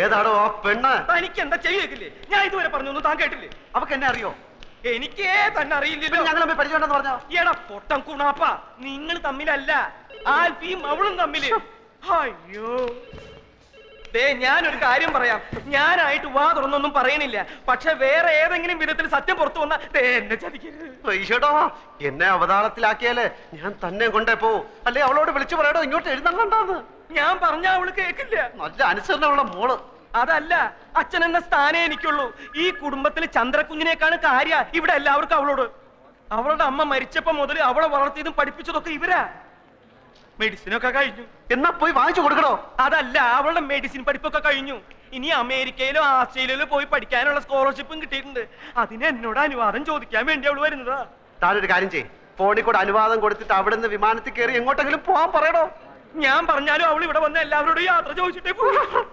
ഏതാടോ ആ പെണ്ണ്? തനിക്ക് എന്താ ചെയ്യേക്കില്ലേ? ഞാൻ ഇതുവരെ പറഞ്ഞൊന്നും താൻ കേട്ടില്ലേ? അവക്ക് എന്നെ അറിയോ? എനിക്കേ തന്നെ അറിയില്ലല്ലോ. ഞങ്ങൾ തമ്മിൽ പരിചയമുണ്ടെന്ന് പറഞ്ഞോ? എടാ പൊട്ടം കുണാപ്പ, നിങ്ങൾ തമ്മിലല്ല, ആൽഫിയും അവളും തമ്മില്. അയ്യോ, ഞാനൊരു കാര്യം പറയാം. ഞാനായിട്ട് വാ തുറന്നൊന്നും പറയണില്ല. പക്ഷെ വേറെ ഏതെങ്കിലും വിധത്തിൽ സത്യം പുറത്തു വന്ന എന്നെ ചതിക്കരുത്. ഈശോട്ടോ, എന്നെ അവതാളത്തിലാക്കിയാലേ ഞാൻ തന്നെ കൊണ്ടേ പോവും. അല്ലെ അവളോട് വിളിച്ചു പറയടോ ഇങ്ങോട്ട് എഴുന്നള്ളണ്ടാന്ന്. ഞാൻ പറഞ്ഞ അവള് കേക്കില്ല. നല്ല അനുസരണമുള്ള മോള്. അതല്ല, അച്ഛൻ എന്ന സ്ഥാനേ എനിക്കുള്ളൂ. ഈ കുടുംബത്തിൽ ചന്ദ്രകുഞ്ഞിനേക്കാണ് കാര്യ ഇവിടെ എല്ലാവർക്കും അവളോട്. അവളുടെ അമ്മ മരിച്ചപ്പോ മുതൽ അവളെ വളർത്തിയതും പഠിപ്പിച്ചതൊക്കെ ഇവരാ. മെഡിസിനൊക്കെ കഴിഞ്ഞു. എന്നാ പോയി വാങ്ങിച്ചു കൊടുക്കണോ? അതല്ല, അവളുടെ മെഡിസിൻ പഠിപ്പൊക്കെ കഴിഞ്ഞു. ഇനി അമേരിക്കയിലോ ആസ്ട്രേലിയയിലോ പോയി പഠിക്കാനുള്ള സ്കോളർഷിപ്പും കിട്ടിയിട്ടുണ്ട്. അതിന് എന്നോട് അനുവാദം ചോദിക്കാൻ വേണ്ടി അവള് വരുന്നതാ. താനൊരു കാര്യം ചെയ്യ്, ഫോണിൽ കൂടെ അനുവാദം കൊടുത്തിട്ട് അവിടുന്ന് വിമാനത്തിൽ കയറി എങ്ങോട്ടെങ്കിലും പോവാൻ പറയണോ? ഞാൻ പറഞ്ഞാലും അവൾ ഇവിടെ വന്ന് എല്ലാവരോടും യാത്ര ചോദിച്ചിട്ടേ പോകും.